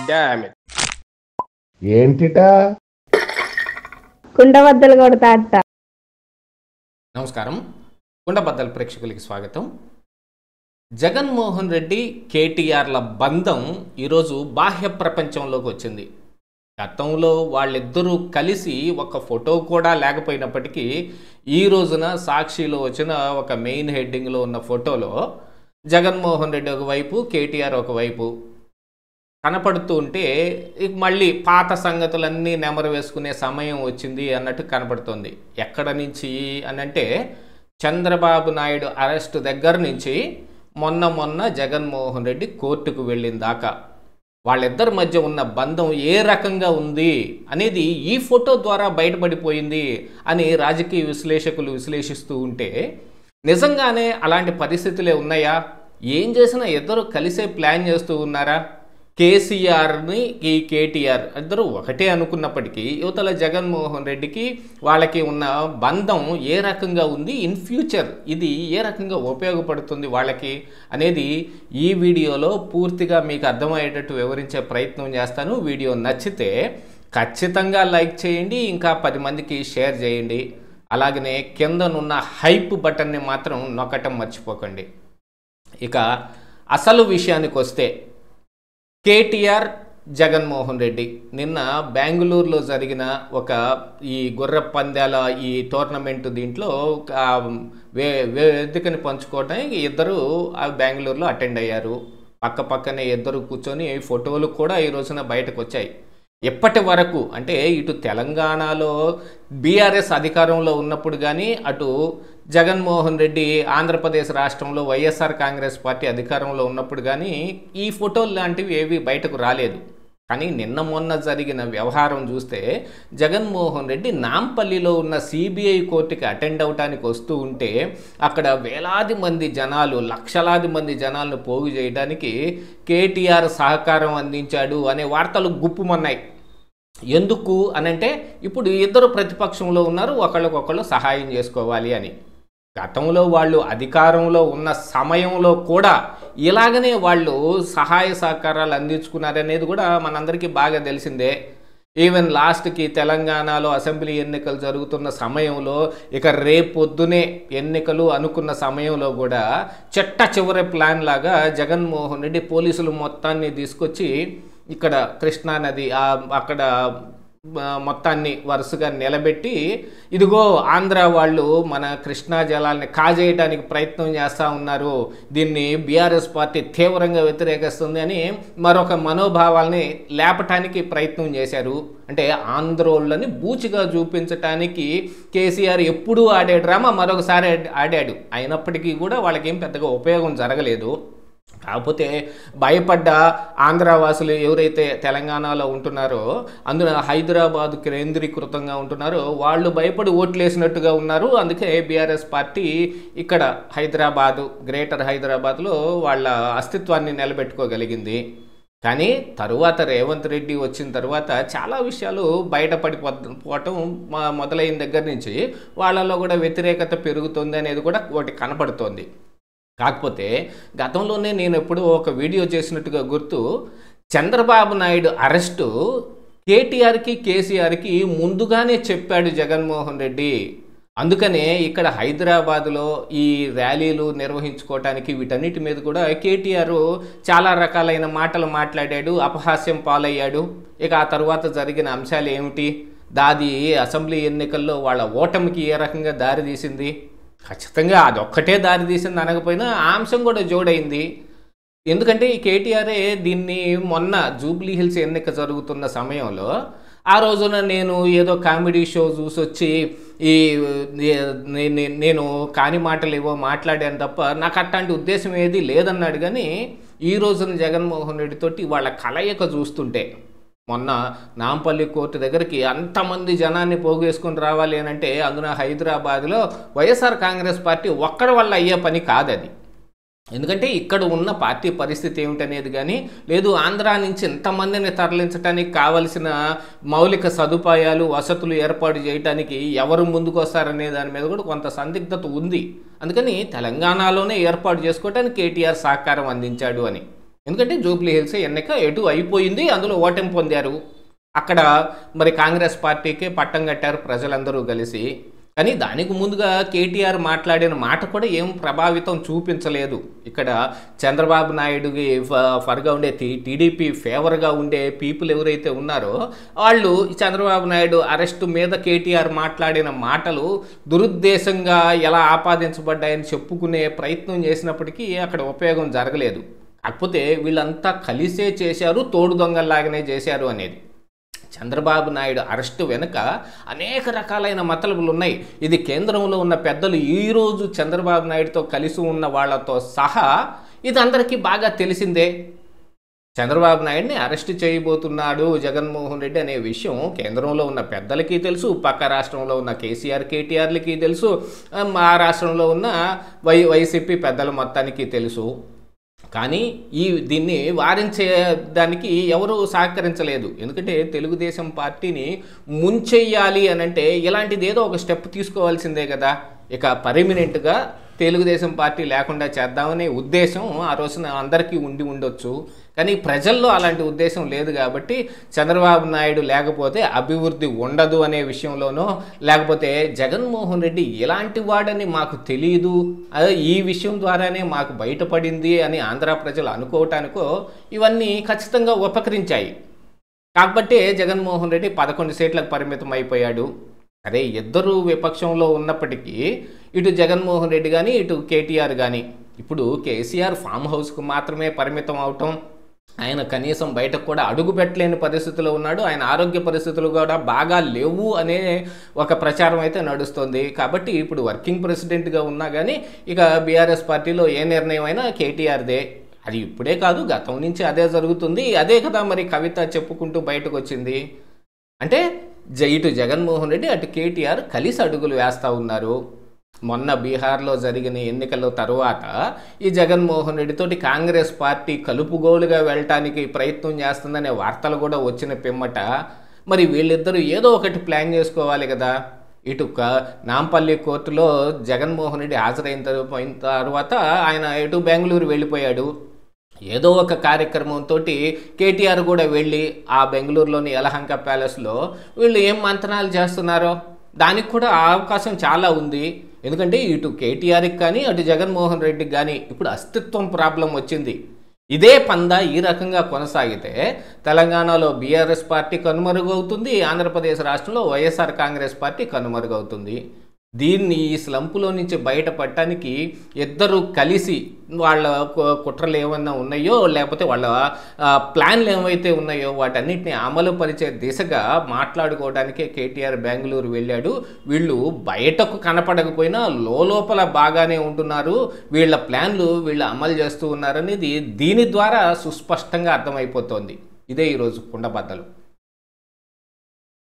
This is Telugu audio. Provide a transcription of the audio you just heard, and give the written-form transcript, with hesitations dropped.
Damn it. ఏంటిటా కుండబద్దలు కొడతా అత్త. నమస్కారం, కుండబద్దల ప్రేక్షకులకి స్వాగతం. జగన్మోహన్ రెడ్డి కేటీఆర్ల బంధం ఈరోజు బాహ్య ప్రపంచంలోకి వచ్చింది. గతంలో వాళ్ళిద్దరూ కలిసి ఒక ఫోటో కూడా లేకపోయినప్పటికీ ఈ రోజున సాక్షిలో వచ్చిన ఒక మెయిన్ హెడ్డింగ్లో ఉన్న ఫోటోలో జగన్మోహన్ రెడ్డి ఒకవైపు, కేటీఆర్ ఒకవైపు కనపడుతూ ఉంటే మళ్ళీ పాత సంగతులన్నీ నెమరు వేసుకునే సమయం వచ్చింది అన్నట్టు కనపడుతుంది. ఎక్కడ నుంచి అని అంటే చంద్రబాబు నాయుడు అరెస్టు దగ్గర నుంచి మొన్న జగన్మోహన్ రెడ్డి కోర్టుకు వెళ్ళిన దాకా వాళ్ళిద్దరి మధ్య ఉన్న బంధం ఏ రకంగా ఉంది అనేది ఈ ఫోటో ద్వారా బయటపడిపోయింది అని రాజకీయ విశ్లేషకులు విశ్లేషిస్తూ ఉంటే, నిజంగానే అలాంటి పరిస్థితులే ఉన్నాయా? ఏం చేసినా ఇద్దరు కలిసే ప్లాన్ చేస్తూ ఉన్నారా? కేసీఆర్ని ఈ కేటీఆర్ ఇద్దరు ఒకటే అనుకున్నప్పటికీ యువతల జగన్మోహన్ రెడ్డికి వాళ్ళకి ఉన్న బంధం ఏ రకంగా ఉంది, ఇన్ ఫ్యూచర్ ఇది ఏ రకంగా ఉపయోగపడుతుంది వాళ్ళకి అనేది ఈ వీడియోలో పూర్తిగా మీకు అర్థమయ్యేటట్టు వివరించే ప్రయత్నం చేస్తాను. వీడియో నచ్చితే ఖచ్చితంగా లైక్ చేయండి, ఇంకా 10 మందికి షేర్ చేయండి. అలాగనే కిందనున్న హైప్ బటన్ని మాత్రం నొక్కటం మర్చిపోకండి. ఇక అసలు విషయానికి వస్తే, కేటీఆర్ జగన్మోహన్ రెడ్డి నిన్న బెంగళూరులో జరిగిన ఒక ఈ గుర్ర పందాల ఈ టోర్నమెంట్ దీంట్లో వేదికని పంచుకోవడానికి ఇద్దరు బెంగళూరులో అటెండ్ అయ్యారు. పక్కనే ఇద్దరు కూర్చొని ఫోటోలు కూడా ఈ రోజున బయటకు వచ్చాయి. ఎప్పటి వరకు అంటే ఇటు తెలంగాణలో బీఆర్ఎస్ అధికారంలో ఉన్నప్పుడు కానీ, అటు జగన్మోహన్ రెడ్డి ఆంధ్రప్రదేశ్ రాష్ట్రంలో వైఎస్ఆర్ కాంగ్రెస్ పార్టీ అధికారంలో ఉన్నప్పుడు కానీ ఈ ఫోటోలు లాంటివి ఏవి బయటకు రాలేదు. కానీ నిన్న మొన్న జరిగిన వ్యవహారం చూస్తే జగన్మోహన్ రెడ్డి నాంపల్లిలో ఉన్న సిబిఐ కోర్టుకి అటెండ్ అవడానికి వస్తూ ఉంటే అక్కడ వేలాది మంది జనాలు, లక్షలాది మంది జనాలను పోగు చేయడానికి కేటీఆర్ సహకారం అందించాడు అనే వార్తలు గుప్పుమన్నాయి. ఎందుకు అనంటే ఇప్పుడు ఇద్దరు ప్రతిపక్షంలో ఉన్నారు, ఒకళ్ళకొకళ్ళు సహాయం చేసుకోవాలి అని. గతంలో వాళ్ళు అధికారంలో ఉన్న సమయంలో కూడా ఇలాగనే వాళ్ళు సహాయ సహకారాలు అందించుకున్నారనేది కూడా మనందరికీ బాగా తెలిసిందే. ఈవెన్ లాస్ట్కి తెలంగాణలో అసెంబ్లీ ఎన్నికలు జరుగుతున్న సమయంలో, ఇక రేపొద్దునే ఎన్నికలు అనుకున్న సమయంలో కూడా చెట్ట చివరి ప్లాన్ లాగా జగన్మోహన్ రెడ్డి పోలీసులు మొత్తాన్ని తీసుకొచ్చి ఇక్కడ కృష్ణానది అక్కడ మొత్తాన్ని వరుసగా నిలబెట్టి, ఇదిగో ఆంధ్ర వాళ్ళు మన కృష్ణా జలాల్ని కాజేయడానికి ప్రయత్నం చేస్తూ ఉన్నారు, దీన్ని బీఆర్ఎస్ పార్టీ తీవ్రంగా వ్యతిరేకిస్తుంది అని మరొక మనోభావాల్ని లేపటానికి ప్రయత్నం చేశారు. అంటే ఆంధ్రోళ్ళని బూచిగా చూపించటానికి కేసీఆర్ ఎప్పుడూ ఆడే డ్రామా మరొకసారి ఆడాడు. అయినప్పటికీ కూడా వాళ్ళకేం పెద్దగా ఉపయోగం జరగలేదు. కాకపోతే భయపడ్డ ఆంధ్రవాసులు ఎవరైతే తెలంగాణలో ఉంటున్నారో, అందులో హైదరాబాద్ కేంద్రీకృతంగా ఉంటున్నారో వాళ్ళు భయపడి ఓట్లు వేసినట్టుగా ఉన్నారు. అందుకే బీఆర్ఎస్ పార్టీ ఇక్కడ గ్రేటర్ హైదరాబాద్లో వాళ్ళ అస్తిత్వాన్ని నిలబెట్టుకోగలిగింది. కానీ తరువాత రేవంత్ రెడ్డి వచ్చిన తర్వాత చాలా విషయాలు బయటపడిపోవటం మొదలైన దగ్గర నుంచి వాళ్ళలో కూడా వ్యతిరేకత పెరుగుతుంది అనేది కూడా ఒకటి కనపడుతోంది. కాకపోతే గతంలోనే నేను ఎప్పుడూ ఒక వీడియో చేసినట్టుగా గుర్తు, చంద్రబాబు నాయుడు అరెస్టు కేటీఆర్కి కేసీఆర్కి ముందుగానే చెప్పాడు జగన్మోహన్ రెడ్డి. అందుకనే ఇక్కడ హైదరాబాదులో ఈ ర్యాలీలు నిర్వహించుకోవటానికి వీటన్నిటి మీద కూడా కేటీఆర్ చాలా రకాలైన మాటలు మాట్లాడాడు, అపహాస్యం పాలయ్యాడు. ఇక ఆ తర్వాత జరిగిన అంశాలు ఏమిటి, దాది అసెంబ్లీ ఎన్నికల్లో వాళ్ళ ఓటమికి ఏ రకంగా దారి తీసింది? ఖచ్చితంగా అదొక్కటే దారి తీసింది అనకపోయినా ఆ అంశం కూడా జోడైంది. ఎందుకంటే ఈ కేటీఆరే దీన్ని మొన్న జూబ్లీ హిల్స్ ఎన్నిక జరుగుతున్న సమయంలో ఆ రోజున నేను ఏదో కామెడీ షో చూసి వచ్చి నేను కాని మాటలు ఏవో మాట్లాడాను తప్ప నాకు అట్లాంటి ఉద్దేశం ఏది లేదన్నాడు. కానీ ఈ రోజున జగన్మోహన్ రెడ్డితోటి వాళ్ళ కలయిక చూస్తుంటే, మొన్న నాంపల్లి కోర్టు దగ్గరికి అంతమంది జనాన్ని పోగేసుకొని రావాలి అని అంటే అందున హైదరాబాద్లో వైఎస్ఆర్ కాంగ్రెస్ పార్టీ ఒక్కడి వల్ల అయ్యే పని కాదది. ఎందుకంటే ఇక్కడ ఉన్న పార్టీ పరిస్థితి ఏమిటనేది కానీ, లేదు ఆంధ్రా నుంచి ఇంతమందిని తరలించడానికి కావలసిన మౌలిక సదుపాయాలు వసతులు ఏర్పాటు చేయడానికి ఎవరు ముందుకు వస్తారనే దాని మీద కూడా కొంత సందిగ్ధత ఉంది. అందుకని తెలంగాణలోనే ఏర్పాటు చేసుకోవడానికి కేటీఆర్ సహకారం అందించాడు అని. ఎందుకంటే జూబ్లీ హిల్స్ ఎన్నిక ఎటు అయిపోయింది, అందులో ఓటమి పొందారు. అక్కడ మరి కాంగ్రెస్ పార్టీకే పట్టం కట్టారు ప్రజలందరూ కలిసి. కానీ దానికి ముందుగా కేటీఆర్ మాట్లాడిన మాట కూడా ఏం ప్రభావితం చూపించలేదు. ఇక్కడ చంద్రబాబు నాయుడుకి ఫర్గా ఉండే టీడీపీ ఫేవర్గా ఉండే పీపుల్ ఎవరైతే ఉన్నారో వాళ్ళు చంద్రబాబు నాయుడు అరెస్టు మీద కేటీఆర్ మాట్లాడిన మాటలు దురుద్దేశంగా ఎలా ఆపాదించబడ్డాయని చెప్పుకునే ప్రయత్నం చేసినప్పటికీ అక్కడ ఉపయోగం జరగలేదు. కాకపోతే వీళ్ళంతా కలిసే చేశారు, తోడు దొంగల్లాగానే చేశారు అనేది. చంద్రబాబు నాయుడు అరెస్టు వెనుక అనేక రకాలైన మతలబులు ఉన్నాయి. ఇది కేంద్రంలో ఉన్న పెద్దలు ఈరోజు చంద్రబాబు నాయుడుతో కలిసి ఉన్న వాళ్లతో సహా ఇది అందరికీ బాగా తెలిసిందే. చంద్రబాబు నాయుడిని అరెస్టు చేయబోతున్నాడు జగన్మోహన్ రెడ్డి అనే విషయం కేంద్రంలో ఉన్న పెద్దలకి తెలుసు, పక్క రాష్ట్రంలో ఉన్న కేసీఆర్ కేటీఆర్లకి తెలుసు, మా రాష్ట్రంలో ఉన్న వైసీపీ పెద్దల మొత్తానికి తెలుసు. కానీ దీన్ని వారించేదానికి ఎవరు సహకరించలేదు. ఎందుకంటే తెలుగుదేశం పార్టీని ముంచెయ్యాలి అనంటే ఇలాంటిది ఏదో ఒక స్టెప్ తీసుకోవాల్సిందే కదా. ఇక పర్మనెంట్గా తెలుగుదేశం పార్టీ లేకుండా చేద్దామనే ఉద్దేశం ఆ రోజున అందరికీ ఉండొచ్చు. కానీ ప్రజల్లో అలాంటి ఉద్దేశం లేదు కాబట్టి చంద్రబాబు నాయుడు లేకపోతే అభివృద్ధి ఉండదు అనే విషయంలోనో, లేకపోతే జగన్మోహన్ రెడ్డి ఎలాంటి వాడని మాకు తెలియదు, అదే ఈ విషయం ద్వారానే మాకు బయటపడింది అని ఆంధ్ర ప్రజలు అనుకోవటానికో ఇవన్నీ ఖచ్చితంగా ఉపకరించాయి. కాబట్టి జగన్మోహన్ రెడ్డి 11 సీట్లకు పరిమితం అయిపోయాడు. అరే ఇద్దరు విపక్షంలో ఉన్నప్పటికీ ఇటు జగన్మోహన్ రెడ్డి కానీ ఇటు కేటీఆర్ కానీ ఇప్పుడు కేసీఆర్ ఫామ్ హౌస్కు మాత్రమే పరిమితం అవటం, ఆయన కనీసం బయటకు కూడా అడుగు పెట్టలేని పరిస్థితిలో ఉన్నాడు, ఆయన ఆరోగ్య పరిస్థితులు కూడా బాగా లేవు అనే ఒక ప్రచారం అయితే నడుస్తుంది. కాబట్టి ఇప్పుడు వర్కింగ్ ప్రెసిడెంట్గా ఉన్నా కానీ ఇక బీఆర్ఎస్ పార్టీలో ఏ నిర్ణయం అయినా కేటీఆర్దే. అది ఇప్పుడే కాదు, గతం నుంచి అదే జరుగుతుంది. అదే కదా మరి కవిత చెప్పుకుంటూ బయటకు వచ్చింది. అంటే ఇటు జగన్మోహన్ రెడ్డి అటు కేటీఆర్ కలిసి అడుగులు వేస్తూ ఉన్నారు. మొన్న బీహార్లో జరిగిన ఎన్నికల తరువాత ఈ జగన్మోహన్ రెడ్డితోటి కాంగ్రెస్ పార్టీ కలుపుగోలుగా వెళ్ళటానికి ప్రయత్నం చేస్తుందనే వార్తలు కూడా వచ్చిన పిమ్మట మరి వీళ్ళిద్దరూ ఏదో ఒకటి ప్లాన్ చేసుకోవాలి కదా. ఇటు నాంపల్లి కోర్టులో జగన్మోహన్ రెడ్డి హాజరైన తర్వాత ఆయన ఇటు బెంగళూరు వెళ్ళిపోయాడు. ఏదో ఒక కార్యక్రమంతో కేటీఆర్ కూడా వెళ్ళి ఆ బెంగళూరులోని యలహంక ప్యాలెస్లో వీళ్ళు ఏం మంతనాలు చేస్తున్నారో దానికి కూడా అవకాశం చాలా ఉంది. ఎందుకంటే ఇటు కేటీఆర్కి కానీ అటు జగన్మోహన్ రెడ్డికి కానీ ఇప్పుడు అస్తిత్వం ప్రాబ్లం వచ్చింది. ఇదే పందా ఈ రకంగా కొనసాగితే తెలంగాణలో బీఆర్ఎస్ పార్టీ కనుమరుగవుతుంది, ఆంధ్రప్రదేశ్ రాష్ట్రంలో వైఎస్ఆర్ కాంగ్రెస్ పార్టీ కనుమరుగవుతుంది. దీన్ని ఈ స్లంపులో నుంచి బయటపడటానికి ఇద్దరు కలిసి వాళ్ళ కుట్రలు ఏమన్నా ఉన్నాయో లేకపోతే వాళ్ళ ప్లాన్లు ఏమైతే ఉన్నాయో వాటన్నిటిని అమలు పరిచే దిశగా మాట్లాడుకోవడానికే కేటీఆర్ బెంగళూరు వెళ్ళాడు. వీళ్ళు బయటకు కనపడకపోయినా లోపల బాగానే ఉంటున్నారు, వీళ్ళ ప్లాన్లు వీళ్ళు అమలు చేస్తూ ఉన్నారనేది దీని ద్వారా సుస్పష్టంగా అర్థమైపోతోంది. ఇదే ఈరోజు కుండబద్దలు.